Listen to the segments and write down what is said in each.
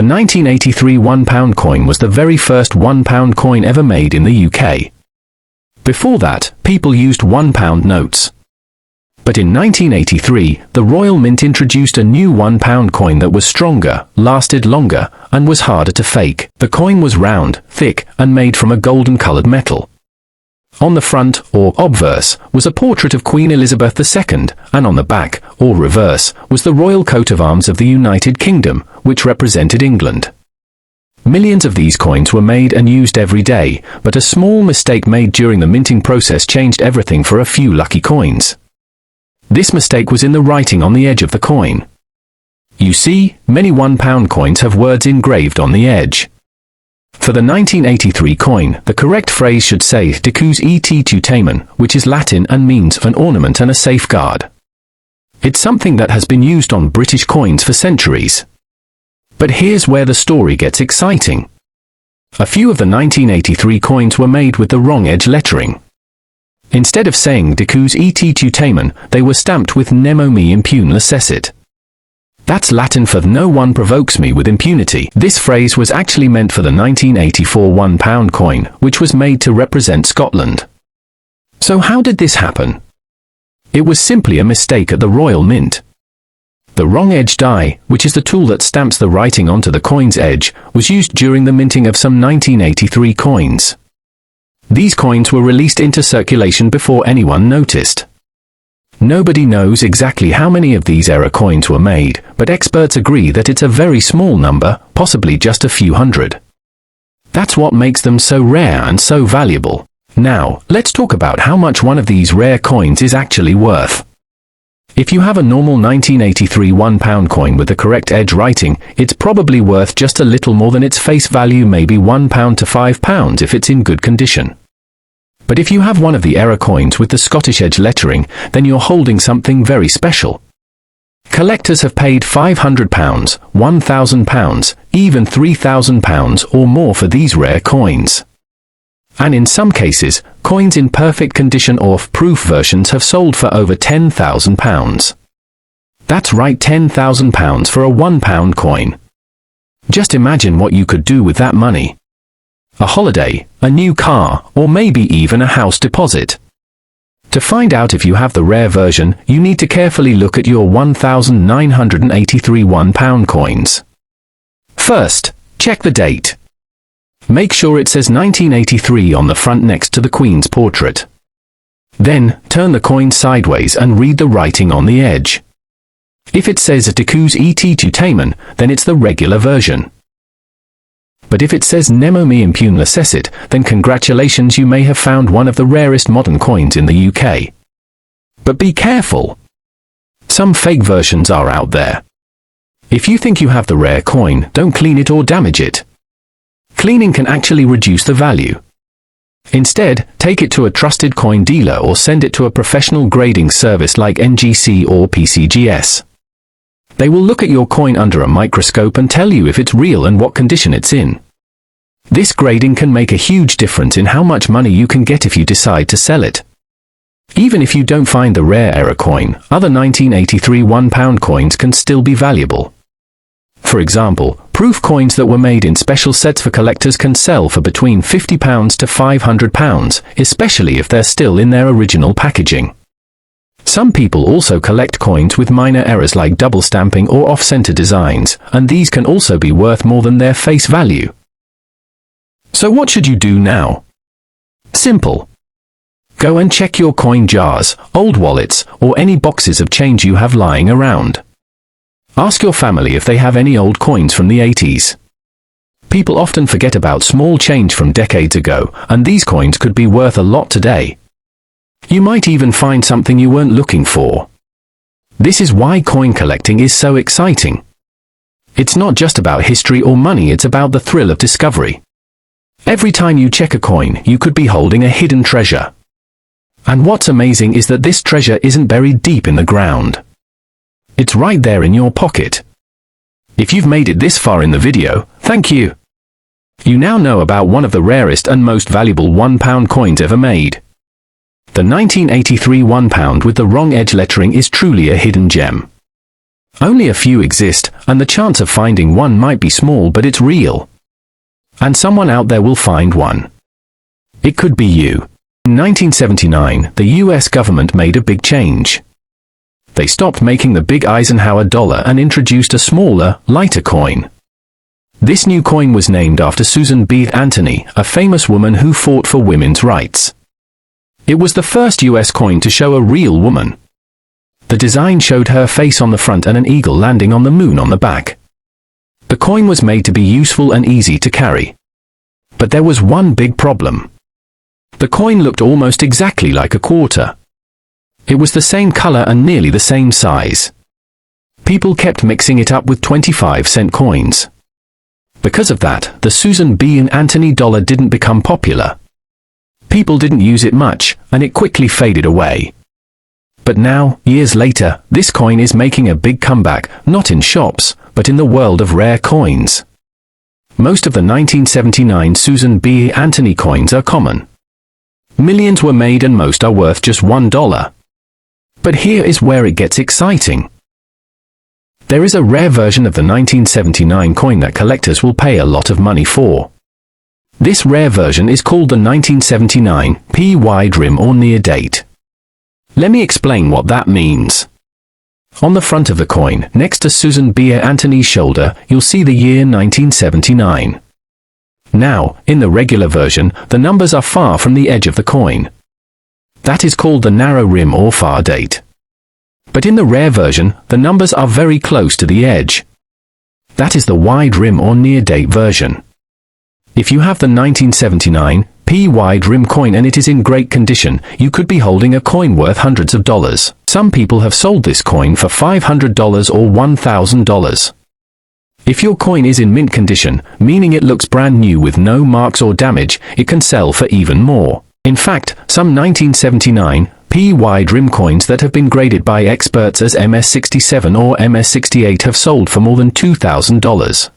The 1983 £1 coin was the very first £1 coin ever made in the UK. Before that, people used £1 notes. But in 1983, the Royal Mint introduced a new £1 coin that was stronger, lasted longer, and was harder to fake. The coin was round, thick, and made from a golden-coloured metal. On the front, or obverse, was a portrait of Queen Elizabeth II, and on the back, or reverse, was the royal coat of arms of the United Kingdom, which represented England. Millions of these coins were made and used every day, but a small mistake made during the minting process changed everything for a few lucky coins. This mistake was in the writing on the edge of the coin. You see, many £1 coins have words engraved on the edge. For the 1983 coin, the correct phrase should say decus et tutamen, which is Latin and means an ornament and a safeguard. It's something that has been used on British coins for centuries. But here's where the story gets exciting. A few of the 1983 coins were made with the wrong edge lettering. Instead of saying decus et tutamen, they were stamped with nemo me impune lacessit. That's Latin for no one provokes me with impunity. This phrase was actually meant for the 1984 £1 coin, which was made to represent Scotland. So how did this happen? It was simply a mistake at the Royal Mint. The wrong edge die, which is the tool that stamps the writing onto the coin's edge, was used during the minting of some 1983 coins. These coins were released into circulation before anyone noticed. Nobody knows exactly how many of these error coins were made, but experts agree that it's a very small number, possibly just a few hundred. That's what makes them so rare and so valuable. Now, let's talk about how much one of these rare coins is actually worth. If you have a normal 1983 £1 coin with the correct edge writing, it's probably worth just a little more than its face value, maybe £1 to £5 if it's in good condition. But if you have one of the error coins with the Scottish edge lettering, then you're holding something very special. Collectors have paid £500, £1,000, even £3,000 or more for these rare coins. And in some cases, coins in perfect condition or proof versions have sold for over £10,000. That's right, £10,000 for a £1 coin. Just imagine what you could do with that money. A holiday, a new car, or maybe even a house deposit. To find out if you have the rare version, you need to carefully look at your 1983 £1 coins. First, check the date. Make sure it says 1983 on the front next to the Queen's portrait. Then, turn the coin sideways and read the writing on the edge. If it says decus et tutamen, then it's the regular version. But if it says nemo me impune lacessit, then congratulations, you may have found one of the rarest modern coins in the UK. But be careful. Some fake versions are out there. If you think you have the rare coin, don't clean it or damage it. Cleaning can actually reduce the value. Instead, take it to a trusted coin dealer or send it to a professional grading service like NGC or PCGS. They will look at your coin under a microscope and tell you if it's real and what condition it's in. This grading can make a huge difference in how much money you can get if you decide to sell it. Even if you don't find the rare error coin, other 1983 £1 coins can still be valuable. For example, proof coins that were made in special sets for collectors can sell for between £50 to £500, especially if they're still in their original packaging. Some people also collect coins with minor errors like double stamping or off-center designs, and these can also be worth more than their face value. So what should you do now? Simple. Go and check your coin jars, old wallets, or any boxes of change you have lying around. Ask your family if they have any old coins from the 80s. People often forget about small change from decades ago, and these coins could be worth a lot today. You might even find something you weren't looking for. This is why coin collecting is so exciting. It's not just about history or money, it's about the thrill of discovery. Every time you check a coin, you could be holding a hidden treasure. And what's amazing is that this treasure isn't buried deep in the ground. It's right there in your pocket. If you've made it this far in the video, thank you. You now know about one of the rarest and most valuable £1 coins ever made. The 1983 £1 with the wrong edge lettering is truly a hidden gem. Only a few exist, and the chance of finding one might be small, but it's real. And someone out there will find one. It could be you. In 1979, the US government made a big change. They stopped making the big Eisenhower dollar and introduced a smaller, lighter coin. This new coin was named after Susan B. Anthony, a famous woman who fought for women's rights. It was the first US coin to show a real woman. The design showed her face on the front and an eagle landing on the moon on the back. The coin was made to be useful and easy to carry. But there was one big problem. The coin looked almost exactly like a quarter. It was the same color and nearly the same size. People kept mixing it up with 25-cent coins. Because of that, the Susan B. Anthony dollar didn't become popular. People didn't use it much, and it quickly faded away. But now, years later, this coin is making a big comeback, not in shops, but in the world of rare coins. Most of the 1979 Susan B. Anthony coins are common. Millions were made and most are worth just $1. But here is where it gets exciting. There is a rare version of the 1979 coin that collectors will pay a lot of money for. This rare version is called the 1979 P wide rim or near date. Let me explain what that means. On the front of the coin, next to Susan B. Anthony's shoulder, you'll see the year 1979. Now, in the regular version, the numbers are far from the edge of the coin. That is called the narrow rim or far date. But in the rare version, the numbers are very close to the edge. That is the wide rim or near date version. If you have the 1979 P wide rim coin and it is in great condition, you could be holding a coin worth hundreds of dollars. Some people have sold this coin for $500 or $1,000. If your coin is in mint condition, meaning it looks brand new with no marks or damage, it can sell for even more. In fact, some 1979 P wide rim coins that have been graded by experts as MS67 or MS68 have sold for more than $2,000.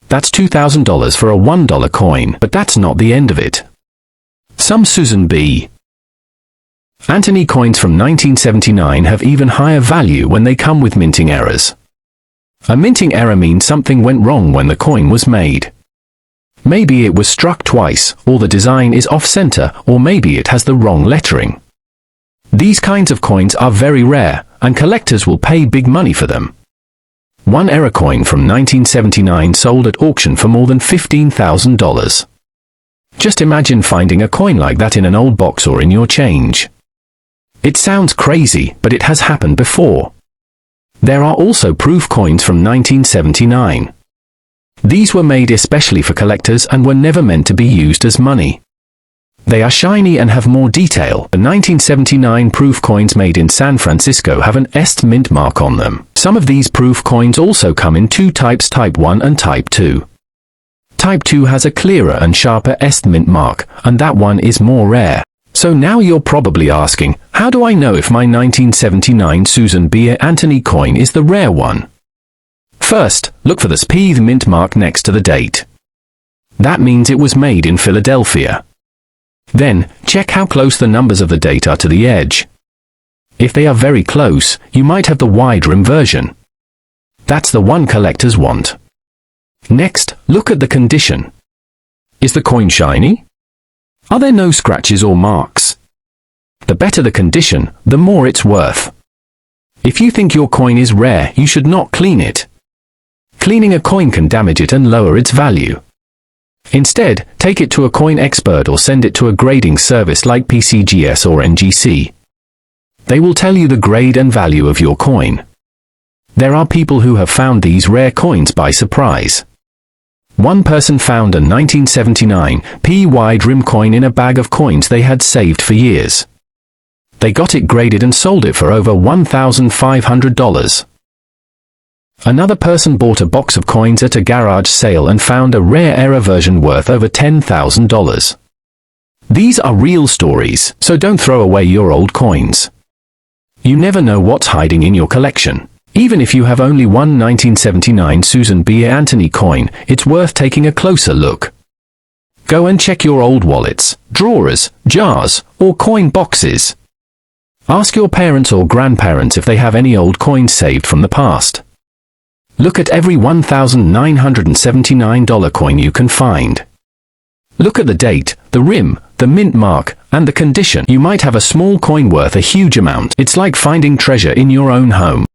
That's $2,000 for a $1 coin, but that's not the end of it. Some Susan B. Anthony coins from 1979 have even higher value when they come with minting errors. A minting error means something went wrong when the coin was made. Maybe it was struck twice, or the design is off-center, or maybe it has the wrong lettering. These kinds of coins are very rare, and collectors will pay big money for them. One error coin from 1979 sold at auction for more than $15,000. Just imagine finding a coin like that in an old box or in your change. It sounds crazy, but it has happened before. There are also proof coins from 1979. These were made especially for collectors and were never meant to be used as money. They are shiny and have more detail. The 1979 proof coins made in San Francisco have an est mint mark on them. Some of these proof coins also come in two types, Type 1 and Type 2. Type 2 has a clearer and sharper est mint mark, and that one is more rare. So now you're probably asking, how do I know if my 1979 Susan B. Anthony coin is the rare one? First, look for the SPI mint mark next to the date. That means it was made in Philadelphia. Then, check how close the numbers of the date are to the edge. If they are very close, you might have the wide rim version. That's the one collectors want. Next, look at the condition. Is the coin shiny? Are there no scratches or marks? The better the condition, the more it's worth. If you think your coin is rare, you should not clean it. Cleaning a coin can damage it and lower its value. Instead, take it to a coin expert or send it to a grading service like PCGS or NGC. They will tell you the grade and value of your coin. There are people who have found these rare coins by surprise. One person found a 1979 P wide rim coin in a bag of coins they had saved for years. They got it graded and sold it for over $1,500. Another person bought a box of coins at a garage sale and found a rare error version worth over $10,000. These are real stories, so don't throw away your old coins. You never know what's hiding in your collection. Even if you have only one 1979 Susan B. Anthony coin, it's worth taking a closer look. Go and check your old wallets, drawers, jars, or coin boxes. Ask your parents or grandparents if they have any old coins saved from the past. Look at every $1,979 coin you can find. Look at the date, the rim, the mint mark, and the condition. You might have a small coin worth a huge amount. It's like finding treasure in your own home.